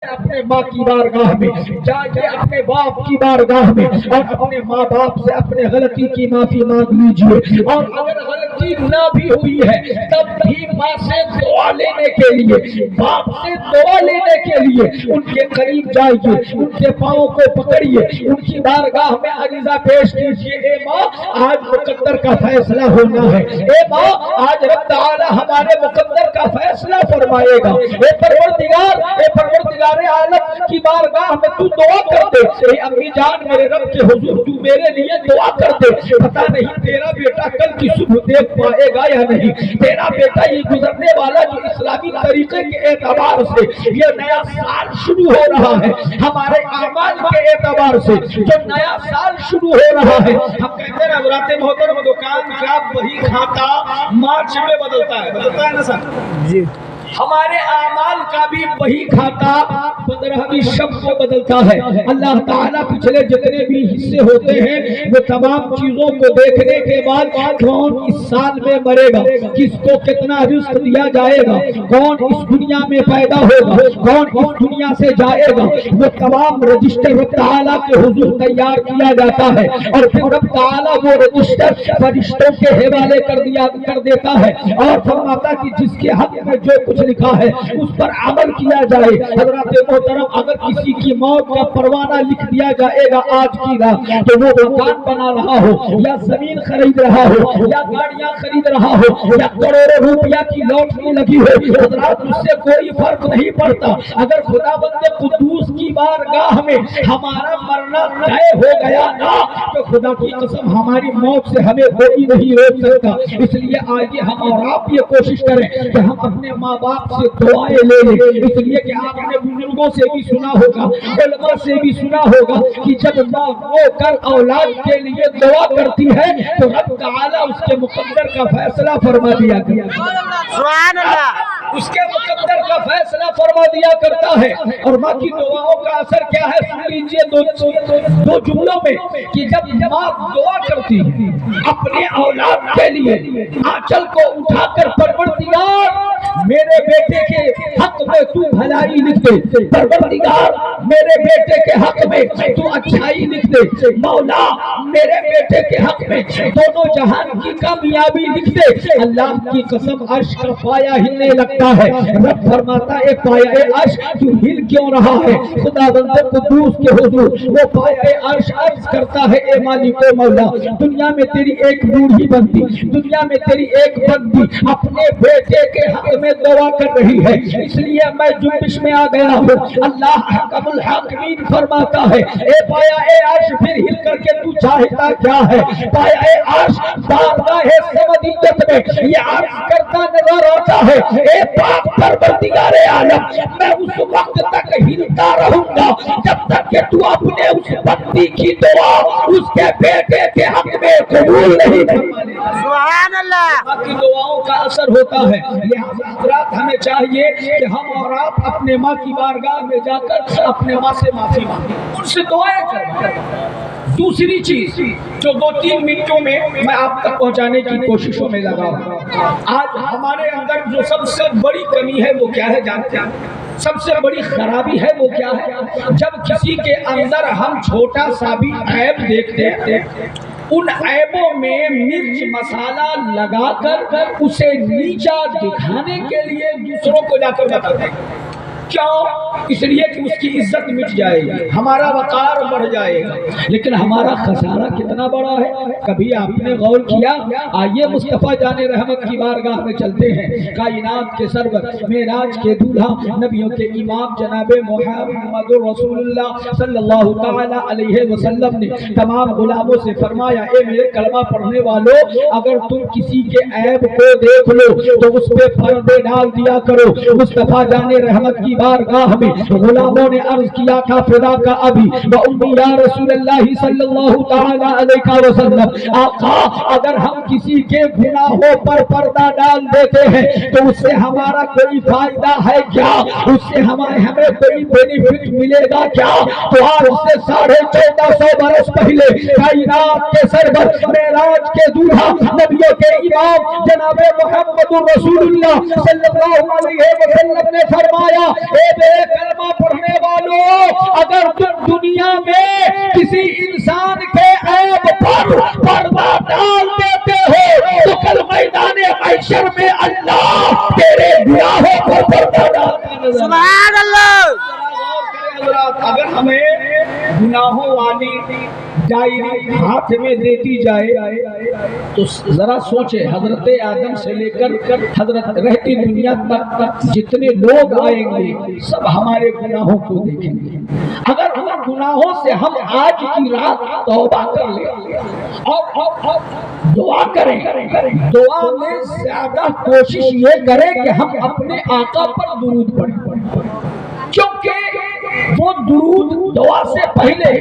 اپنے ماں کی بارگاہ میں جائیے، اپنے باپ کی بارگاہ میں اور اپنے ماں باپ سے اپنے غلطی کی معافی مانگ لیجیے، اور اگر غلطی نہ بھی ہوئی ہے تب بھی ماں سے دعا لینے کے لیے، باپ سے دعا لینے کے لیے ان کے قریب جائیے، ان کے پاؤں کو پکڑیے، ان کی بارگاہ میں عریضہ پیش کیجیے، اے ماں آج مقدر کا فیصلہ ہونا ہے، اے ماں آج رب تعالی ہمارے مقدر کا فیصلہ فرمائے گا، اے پروردگار عالم کی بارگاہ میں تو دعا کر دے، اے امی جان میرے رب کے حضور تو میرے لیے دعا کر دے، پتہ نہیں تیرا بیٹا کل کی صبح دیکھ پائے گا یا نہیں، تیرا بیٹا یہ گزرنے والا جو اسلامی طریقے کے اعتبار سے یہ نیا سال شروع ہو رہا ہے، ہمارے اعمال کے اعتبار سے جو نیا سال شروع ہو رہا ہے، ہم کہتے ہیں حضرات محترم دکان کا وہی کھاتا مارچ میں بدلتا ہے نا سر جی، ہمارے اعمال کا بھی وہی کھاتا 15ویں شب کو بدلتا ہے۔ اللہ تعالیٰ پچھلے جتنے بھی حصے ہوتے ہیں وہ تمام چیزوں کو دیکھنے کے بعد کون اس سال میں مرے گا، کس کو کتنا رزق دیا جائے گا، کون اس دنیا میں پیدا ہوگا، کون اس دنیا سے جائے گا، وہ تمام رجسٹر رب تعالیٰ کے حضور تیار کیا جاتا ہے، اور پھر رب تعالیٰ وہ رجسٹر فرشتوں کے حوالے کر دیتا ہے اور فرماتا کہ جس کے حق میں جو کچھ لکھا ہے اس پر عمل کیا جائے۔ حضرات محترم اگر کسی کی موت کا پروانہ لکھ دیا جائے گا آج کی رات، تو وہ مکان بنا رہا ہو یا زمین خرید رہا ہو یا گاڑیاں خرید رہا ہو یا کروڑوں روپیہ کی لاٹری لگی ہو، حضرات اس سے کوئی فرق نہیں پڑتا، اگر خدا بند قدوس کی بارگاہ میں ہمارا مرنا طے ہو گیا نا تو خدا کی قسم ہماری موت سے ہمیں کوئی نہیں روک سکتا۔ اس لیے آئیے ہم اور آپ یہ کوشش کریں کہ ہم اپنے ماں باپ سے دعائیں لے لیں، اس لیے کہ آپ نے بزرگوں سے بھی سنا ہوگا، علماء سے بھی سنا ہوگا کہ جب ماں رو کر اولاد کے لیے دعا کرتی ہے تو رب تعالیٰ اس کے مقدر کا فیصلہ فرما دیا کرتا ہے، سبحان اللہ، اس کے مقدر کا فیصلہ فرما دیا کرتا ہے۔ اور ماں کی دعاؤں کا اثر کیا ہے سن لیجئے دو جملوں میں، کہ جب ماں دعا کرتی ہے اپنے اولاد کے لیے آنچل کو اٹھا کر پروردگار میرے بیٹے کے حق میں تو بھلائی لکھ دے، پروردگار میرے بیٹے کے حق میں تو اچھائی لکھ دے، مولا میرے بیٹے کے حق میں دونوں جہان کی کامیابی لکھ دے، اللہ کی قسم عرش کا پایا ہلنے لگتا ہے، رب فرماتا ہے پایا عرش تو ہل کیوں رہا ہے، خدا بند قدوس کے حضور وہ پایا عرش عرض کرتا ہے اے مالک و مولا، دنیا میں تیری ایک بوڑھی بندی، دنیا میں تیری ایک بندی اپنے بیٹے کے حق میں دعا کر رہی ہے، اس لیے میں جنبش میں آ گیا ہوں۔ اللہ حکم الحاکمین فرماتا ہے اے پایا اے عرش پھر ہل کر کے تو چاہتا کیا ہے، پایا اے عرش بارگاہ سمدیت میں یہ عرض کرتا نظر آتا ہے اے پاک پروردگار عالم میں اس وقت تک ہلتا رہوں گا جب تک کہ تو اپنے اس بندی کی دعا اس کے بیٹے کے حق میں قبول نہیں فرمائے۔ سبحان اللہ، کی دعاؤں کا اثر ہوتا ہے، لہذا حضرات ہمیں چاہیے کہ ہم اور آپ اپنے ماں کی بارگاہ میں جا کر اپنے ماں سے معافی مانگیں، ان سے دعائیں کریں۔ دوسری چیز جو 2-3 منٹوں میں میں آپ تک پہنچانے کی کوششوں میں لگا ہوں، آج ہمارے اندر جو سب سے بڑی کمی ہے وہ کیا ہے جانتے ہیں؟ سب سے بڑی خرابی ہے وہ کیا ہے؟ جب کسی کے اندر ہم چھوٹا سا بھی عیب دیکھتے ہیں ان عیبوں میں مرچ مسالہ لگا کر اسے نیچا دکھانے کے لیے دوسروں کو جا کر بتاتے ہیں، کیوں؟ اس لیے کہ اس کی عزت مٹ جائے گی، ہمارا وقار بڑھ جائے گا، لیکن ہمارا خسارہ کتنا بڑا ہے کبھی آپ نے غور کیا؟ آئیے مصطفیٰ جان رحمت کی بارگاہ میں چلتے ہیں، کائنات کے سرور معراج کے دولہا نبیوں کے امام جناب محمد رسول اللہ صلی اللہ تعالی علیہ وسلم نے تمام غلاموں سے فرمایا اے میرے کلمہ پڑھنے والوں، اگر تم کسی کے عیب کو دیکھ لو تو اس پہ پردے ڈال دیا کرو۔ مصطفیٰ جان رحمت کی بارگاہ میں غلاموں نے عرض کیا تھا فدا کا ابھی و امی یا رسول اللہ صلی اللہ تعالی علیہ وسلم، آقا اگر ہم کسی کے گناہوں پر پردہ ڈال دیتے ہیں تو اس سے ہمارا کوئی فائدہ ہے کیا؟ اس سے ہمیں کوئی بینیفٹ ملے گا کیا؟ تو آج سے 1450 برس پہلے کائنات کے سرور معراج کے دولہا نبیوں کے امام جناب محمد رسول اللہ صلی اللہ علیہ وسلم نے فرمایا اے میرے کلمہ پڑھنے حضرات اگر ہمیں گناہوں والی ڈائری ہاتھ میں دیتی جائے تو ذرا سوچے حضرت آدم سے لے کر حضرت رہتی دنیا تک جتنے لوگ آئیں گے سب ہمارے گناہوں کو دیکھیں گے. اگر ہم گناہوں سے ہم آج کی رات توبہ کر لیں اور دعا کریں, دعا میں زیادہ کوشش یہ کریں کہ ہم اپنے آقا پر درود پڑھیں, کیونکہ وہ درود دعا سے پہلے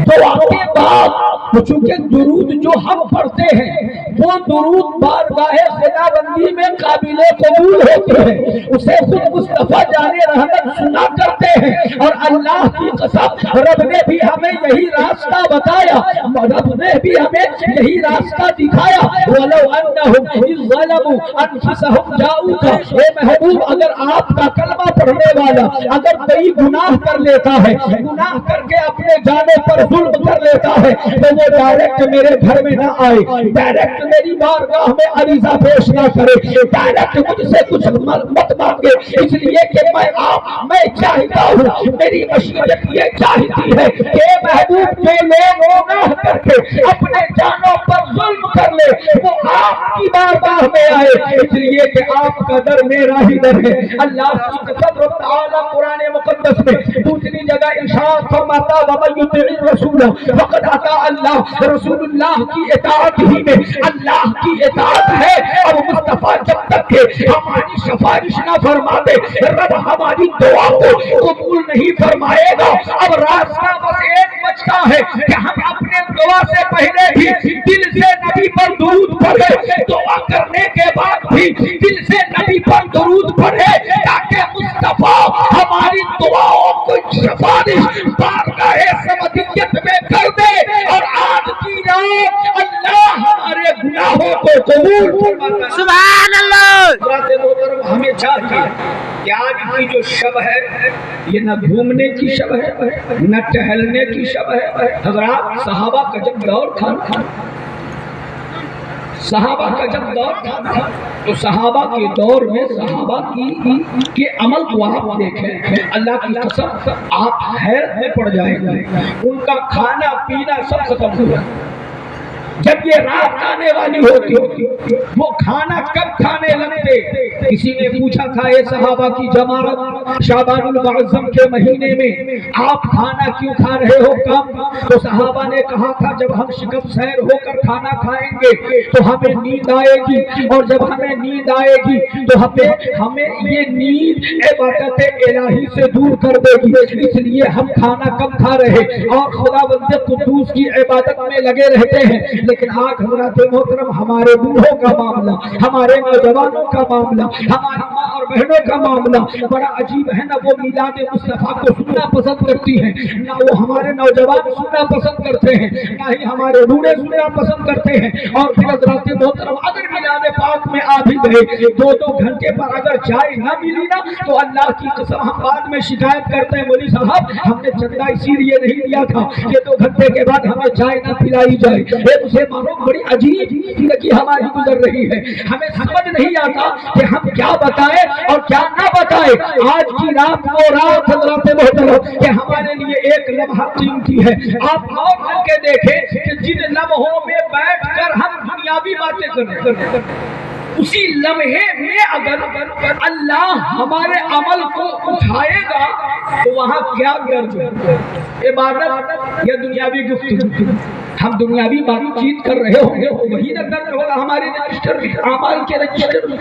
دعا کے بعد, چونکہ درود جو ہم پڑھتے ہیں وہ درود بارگاہ خداوندی میں قابل قبول ہوتے ہیں, اسے خود مصطفیٰ جان رحمت سنا کرتے ہیں. اور اللہ کی قسم رب نے بھی ہمیں یہی راستہ بتایا, رب نے بھی ہمیں یہی راستہ دکھایا. وَلَوْ أَنَّهُمْ إِذْ ظَلَمُوا أَنفُسَهُمْ جَاءُوكَ, اے محبوب اگر آپ کا کلمہ پڑھنے والا اگر کوئی گناہ کر لیتا ہے, گناہ کر کے اپنے جانے پر ظلم کر لیتا ہے, تو وہ ڈائریکٹ میرے گھر میں نہ آئے, ڈائریکٹ میری بارگاہ میں عریضہ پیش نہ کرے, ڈائریکٹ مجھ سے کچھ مت مانگے, اس لیے کہ میں چاہتا ہوں, میری مشیت یہ چاہتی ہے کہ محبوب جو لوگ گناہ کر کے اپنے جانوں پر ظلم کر لے وہ آپ کی بارگاہ میں آئے, اس لیے کہ آپ کا در میرا ہی در ہے. اللہ سبحانہ وتعالی قرآن مقدس میں دوسری جگہ ارشاد فرماتا وَمَن يُطِعِ الرَّسُولَ فَقَدْ أَطَاعَ اللَّهَ, رسول اللہ کی اطاعت ہی میں اللہ کی اطاعت ہے. اب مصطفیٰ جب تک کہ ہماری سفارش نہ فرما دے رب ہماری دعا کو قبول نہیں فرمائے گا. اب راستہ بس ایک بچتا ہے کہ ہم اپنے دعا سے پہلے بھی دل سے نبی پر درود پڑھے, دعا کرنے کے بعد بھی دل سے نبی پر درود پڑھے, تاکہ مصطفیٰ ہماری دعاؤں کو سفارش بارگاہ سمدیت میں کر دے اور آج کی رات اللہ ہمارے گناہوں کو قبول فرماتا ہے. سبحان اللہ. محترم ہمیں چاہیے کہ آج کی جو شب ہے یہ نہ گھومنے کی شب ہے نہ ٹہلنے کی شب ہے. حضرات صحابہ کا جب دور تھا, صحابہ کا جب دور تھا تو صحابہ کے دور میں صحابہ کے عمل کو آپ دیکھیں, اللہ کی قسم آپ حیرت میں پڑ جائیں گے. ان کا کھانا پینا سب ختم ہوا. جب یہ رات آنے والی ہوتی وہ کھانا کب کھانے لگتے؟ کسی نے پوچھا تھا اے صحابہ کی جماعت شعبان المعظم کے مہینے میں آپ کھانا کیوں کھا رہے ہو کم؟ تو صحابہ نے کہا تھا جب ہم شکم سیر ہو کر کھانا کھائیں گے تو ہمیں نیند آئے گی, اور جب ہمیں نیند آئے گی تو ہمیں یہ نیند عبادت الہی سے دور کر دے گی, اس لیے ہم کھانا کم کھا رہے اور خداوند قدوس کی عبادت میں لگے رہتے ہیں. لیکن آج حضرات محترم ہمارے بوڑھوں کا معاملہ, ہمارے نوجوانوں کا معاملہ, ہماری ماں اور بہنوں کا معاملہ بڑا عجیب ہے. نہ وہ میلاد مصطفیٰ کو سننا پسند کرتی ہیں, نہ وہ ہمارے نوجوان سننا پسند کرتے ہیں, نہ ہی ہمارے بوڑھے سننا پسند کرتے ہیں. اور پھر حضرات محترم اگر میلاد پاک میں آ بھی گئے 2-2 گھنٹے پر اگر چائے نہ ملی نا تو اللہ کی قسم ہم بعد میں شکایت کرتے ہیں مولوی صاحب ہم نے چندہ اسی لیے نہیں دیا تھا کہ 2 گھنٹے کے بعد ہمیں چائے نہ پلائی جائے. اسے مانو بڑی عجیب زندگی ہماری گزر رہی ہے, ہمیں سمجھ نہیں آتا کہ ہم کیا بتائیں اور کیا نہ بتائیں. آج کی رات وہ رات حضرات محترم کہ ہمارے لیے ایک لمحہ قیمتی ہے. آپ اور کر کے دیکھیں کہ جن لمحوں میں بیٹھ کر ہم دنیاوی باتیں کریں اسی لمحے میں اگر اللہ ہمارے عمل کو اٹھائے گا تو وہاں کیا درج ہے, عبادت یا دنیاوی گفتگو؟ ہم دنیاوی بات چیت کر رہے ہوں گے وہی نہ درج ہوگا ہمارے رجسٹر میں, اعمال کے رجسٹر میں.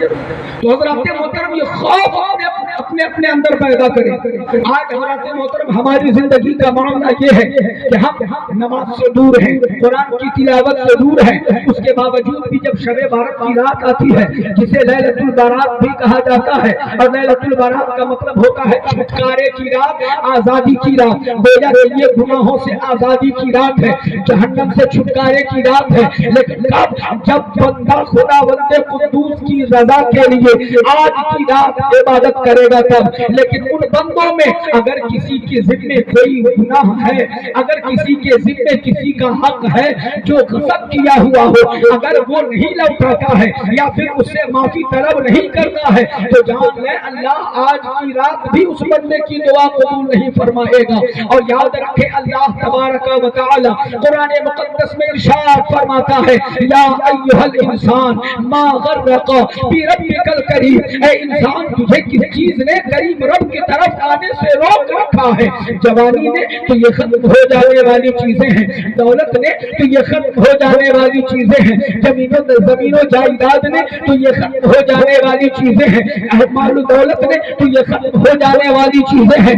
تو حضرات محترم یہ خوف اپنے اندر پیدا کریں. آج حضرات محترم ہماری زندگی کا معاملہ یہ ہے کہ ہم نماز سے دور ہیں, قرآن کی تلاوت سے دور ہیں, اس کے باوجود بھی جب شب بارات کی رات آتی ہے جسے لیلۃ البرات بھی کہا جاتا ہے, اور لیلۃ البرات کا مطلب ہوتا ہے چھٹکارے کی رات, آزادی کی رات. گویا یہ گناہوں سے آزادی کی رات ہے, جہنم سے چھٹکارے کی رات ہے. لیکن کب؟ جب بندہ خداوند قدوس کی رضا کے لیے آج کی رات عبادت کرے گا تب. لیکن ان بندوں میں اگر کسی کے ذمے کوئی گناہ ہے, اگر کسی کے ذمے کسی کا حق ہے جو غصب کیا ہوا ہو, اگر وہ نہیں لوٹاتا ہے یا پھر اسے معافی طلب نہیں کرتا ہے, تو جان لے اللہ آج کی رات بھی اس بندے کی دعا قبول نہیں فرمائے گا. اور یاد رکھے اللہ تبارک و تعالی قرآن مقدس میں ارشاد فرماتا ہے, یا ایھا الانسان ما غرق بربک الکریم, اے انسان تجھے کس چیز نے کریم رب کی طرف آنے سے روک رکھا ہے؟ جوانی نے تو یہ ختم ہو جانے والی چیزیں ہیں, دولت نے تو یہ ختم ہو جانے والی چیزیں ہیں, زمین و جائیداد نے تو یہ ختم ہو جانے والی چیزیں ہیں, مال و دولت نے تو یہ ختم ہو جانے والی چیزیں ہیں.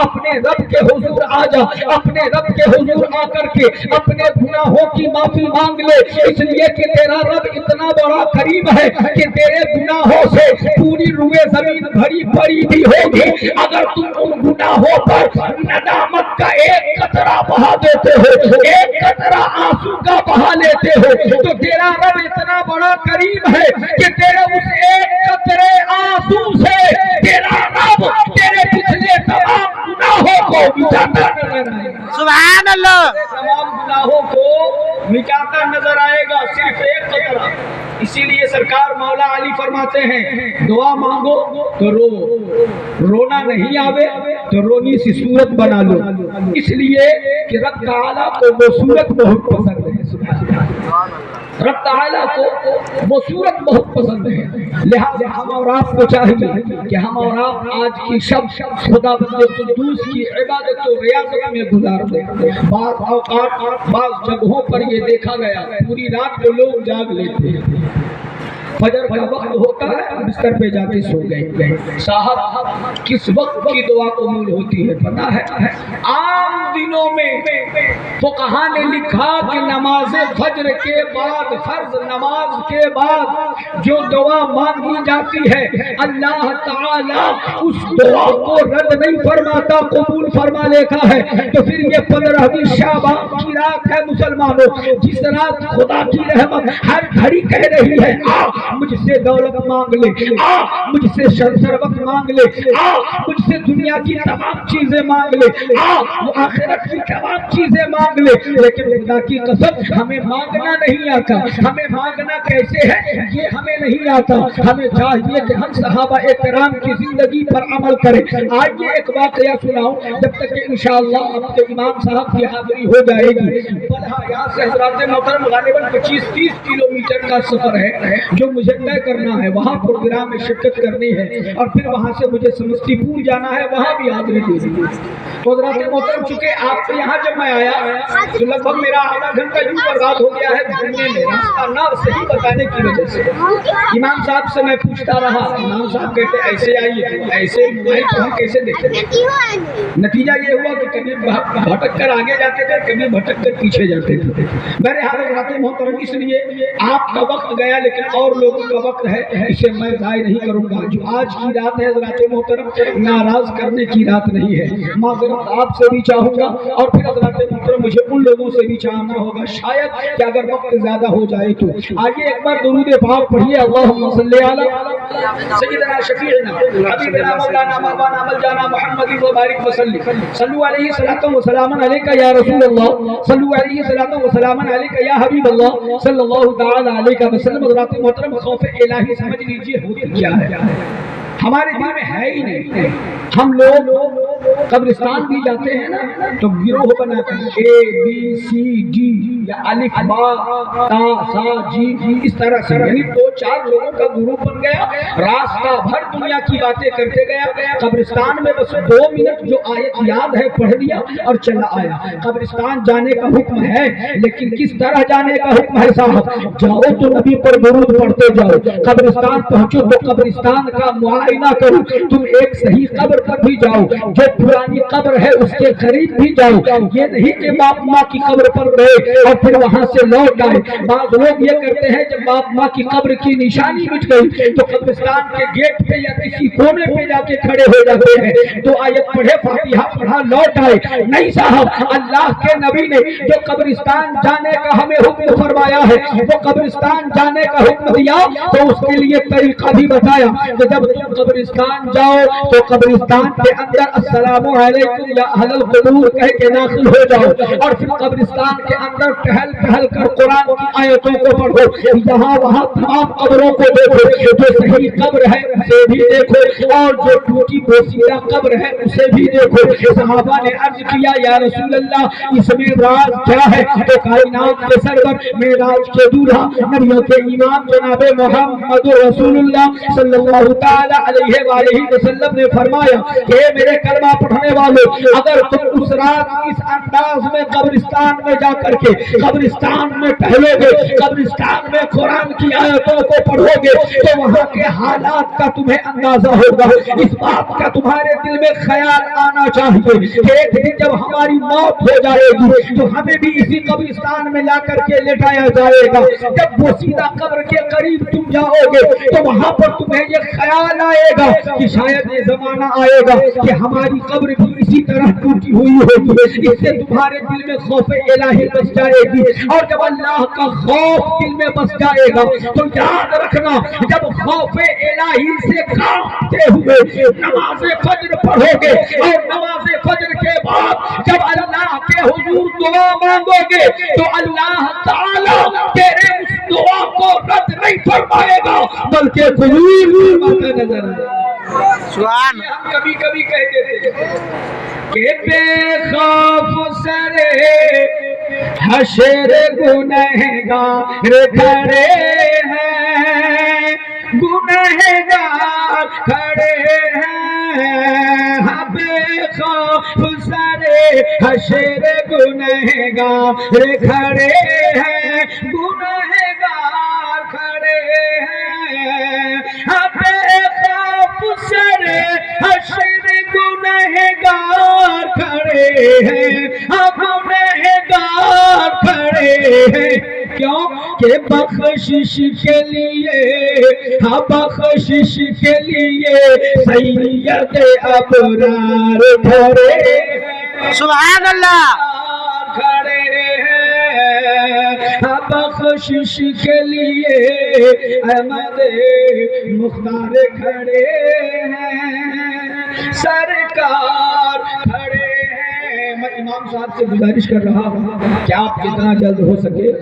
اپنے رب کے حضور آ جا, اپنے رب کے حضور آ کر کے اپنے گناہوں کی معافی مانگ لے, اس لیے کہ تیرا رب اتنا بڑا قریب ہے کہ تیرے گناہوں سے پوری روئے زمین بھری پڑی بھی ہوگی. اگر تم ان گناہوں پر ندامت کا ایک قطرہ بہا دیتے ہو, ایک قطرہ آنسو کا بہا لیتے ہو, تو تیرا رب اتنا بڑا قریب ہے کہ تیرے اس ایک قطرے آنسو سے تیرا رب تیرے پچھلے تمام گناہوں کو مٹاتا نظر آئے گا. سبحان اللہ. تمام گناہوں کو مٹاتا نظر آئے گا, صرف ایک قطرہ. اسی لیے سرکار مولا علی فرماتے ہیں, دعا مانگو تو رو, رونا نہیں آوے تو رونی سی صورت بنا لو, اس لیے کہ رب تعالیٰ کو وہ صورت بہت پسند ہے. رب تعالیٰ کو وہ صورت بہت پسند ہے. لہذا ہم اور آپ کو چاہیے کہ ہم اور آپ آج کی شب خدا بندے قدوس کی عبادت و ریاضت میں گزار دیں. بعض اوقات بعض جگہوں پر یہ دیکھا گیا پوری رات کو لوگ جاگ لیتے ہیں, فجر کا وقت ہوتا ہے بستر پہ جاتے سو گئے. صاحب کس وقت کی دعا قبول ہوتی ہے پتہ ہے؟ عام دنوں میں فقہاء نے لکھا کہ نماز فجر کے بعد, فرض نماز کے بعد جو دعا مانگی جاتی ہے اللہ تعالیٰ اس دعا کو رد نہیں فرماتا, قبول فرما لیتا ہے. تو پھر یہ 15ویں شعبان کی رات ہے مسلمانوں, جس رات خدا کی رحمت ہر گھڑی کہہ رہی ہے مجھ سے دولت مانگ لے, مجھ سے ثروت مانگ لے, مجھ سے دنیا کی تمام چیزیں مانگ لے, آخرت کی تمام چیزیں مانگ لے. لیکن خدا کی قسم ہمیں مانگنا نہیں آتا. ہمیں مانگنا کیسے ہے یہ ہمیں نہیں آتا. ہمیں چاہیے کہ ہم صحابہ کرام کی زندگی پر عمل کریں. آئیے ایک واقعہ سناؤں, جب تک کہ انشاءاللہ آپ کے امام صاحب کی حاضری ہو جائے گی. یہاں سے حضرات محترم غالباً 25-30 کلومیٹر کا سفر ہے جو مجھے طے کرنا ہے. وہاں پروگرام میں شرکت کرنی ہے اور پھر وہاں سے مجھے سمستی پور جانا ہے, وہاں بھی حاضری دینی ہے. تو حضرات محترم چونکہ آپ کے یہاں جب میں آیا تو لگ بھگ میرا آدھا گھنٹہ یوں برباد ہو گیا ہے گھومنے میں, راستہ نہ صحیح بتانے کی وجہ سے. امام صاحب سے میں پوچھتا رہا, امام صاحب کہتے ایسے آئیے, ایسے موبائل کو ہم کیسے دیکھیں. نتیجہ یہ ہوا کہ کبھی بھٹک کر آگے جاتے تھے, کبھی بھٹک کر پیچھے جاتے تھے. میرے حضرات محترم اس لیے آپ کا وقت گیا لیکن اور لوگوں کا وقت ہے, اسے میں ضائع نہیں کروں گا. جو آج کی رات ہے حضرات محترم ناراض کرنے کی رات نہیں ہے. معذرت آپ سے بھی چاہوں گا اور پھر حضرات محترم مجھے ان لوگوں سے بھی چاہنا ہوگا شاید کہ اگر وقت زیادہ ہو جائے تو. آئیے ایک بار درود پاک پڑھیے, اللہم صلی علی سیدنا شفیعنا حبیبنا مولانا مولانا عمل جانا محمد وبارک وسلم. صلو علیہ صلاۃ و سلام علیک یا رسول اللہ, صلو علیہ صلاۃ و سلام علیک یا حبیب اللہ صلی اللہ تعالی علیہ وسلم. حضرات محترم خوف الہی سمجھ لیجیے ہوتی کیا ہے, ہمارے دل میں ہے ہی نہیں. ہم لوگ قبرستان بھی جاتے ہیں نا تو گروہ بنا کر ABCD یا الف با تا سا جی اس طرح سے, یعنی 2-4 لوگوں کا گروپ بن گیا, راستہ بھر دنیا کی باتیں کرتے گیا. قبرستان میں بس 2 منٹ جو آیت یاد ہے پڑھ لیا اور چلا آیا. قبرستان جانے کا حکم ہے لیکن کس طرح جانے کا حکم ہے صاحب؟ جاؤ تو نبی پر درود پڑھتے جاؤ. قبرستان پہنچو تو قبرستان کا معائنہ کرو. تم ایک صحیح قبر پر بھی جاؤ جو پرانی قبر ہے اس کے قریب بھی جاؤ، یہ نہیں کہ باپ ماں کی قبر پر گئے اور پھر وہاں سے لوٹ آئے۔ بعض لوگ یہ کرتے ہیں جب باپ ماں کی قبر کی نشانی مٹ گئی تو قبرستان کے گیٹ پہ یا کسی کونے پہ جا کے کھڑے ہو جاتے ہیں، تو آیت پڑھے، فاتحہ پڑھا، لوٹ آئے۔ نہیں صاحب، اللہ کے نبی نے جو قبرستان جانے کا ہمیں حکم فرمایا ہے، وہ قبرستان جانے کا حکم دیا تو اس کے لیے طریقہ بھی بتایا کہ جب تم قبرستان جاؤ تو قبرستان کے اندر السلام علیکم یا اہل القبور کہہ کے داخل ہو جاؤ، اور پھر قبرستان کے اندر ٹہل ٹہل کر قرآن کی آیتوں کو پڑھو، یہاں وہاں تمام قبروں کو دیکھو، جو صحیح قبر ہے اسے بھی دیکھو اور جو ٹوٹی بوسیدہ قبر ہے اسے بھی دیکھو۔ صحابہ نے عرض کیا یا رسول اللہ اس میں راز کیا ہے؟ تو کائنات کے سرور، معراج کے دولہا، نبیوں کے امام جناب محمد رسول اللہ صلی اللہ تعالی علیہ وآلہ وسلم نے فرمایا کہ میرے کلمہ پڑھنے والوں، اگر تم اس رات اس انداز میں قبرستان میں جا کر کے قبرستان میں ٹہلو گے، قبرستان میں قرآن کی آیتوں کو پڑھو گے تو وہاں کے حالات کا تمہیں اندازہ ہوگا۔ اس بات کا تمہارے دل میں خیال آنا چاہیے کہ ایک دن جب ہماری موت ہو جائے گی تو ہمیں بھی اسی قبرستان میں لا کر کے لٹایا جائے گا۔ جب بوسیدہ قبر کے قریب تم جاؤ گے تو وہاں پر تمہیں یہ خیال آئے گا کہ شاید یہ زمانہ آئے گا کہ ہماری قبر بھی اسی طرح ٹوٹی ہوئی ہوگی۔ اس سے تمہارے دل میں خوف الہی بس جائے گی، اور جب اللہ کا خوف دل میں بس جائے گا تو یاد رکھنا، جب خوف الہی سے کانپتے ہوئے نماز فجر پڑھو گے اور نماز فجر کے بعد جب اللہ کے حضور دعا مانگو گے تو اللہ تعالیٰ تیرے اس دعا کو رد نہیں فرمائے گا بلکہ قبول فرماتا نظر آئے گا۔ سبحان اللہ۔ کبھی کبھی کہتے تھے کہ بے خوف سرے حشر گنہگار کھڑے ہیں، گنہگار کھڑے ہیں، بے خوف سرے حشر گنہگار کھڑے ہیں، گنہگار کھڑے ہیں، بے خوف سرے حشر گنہگار کھڑے ہیں، گنہگار کھڑے ہیں۔ کیوں کہ بخشش کے لیے، ہاں بخشش کے لیے سید ابرار کھڑے ہیں، سبحان اللہ کھڑے ہیں، بخشش کے لیے احمد مختار کھڑے ہیں، سرکار کھڑے ہیں۔ میں امام صاحب سے گزارش کر رہا ہوں کہ آپ جتنا جلد ہو سکے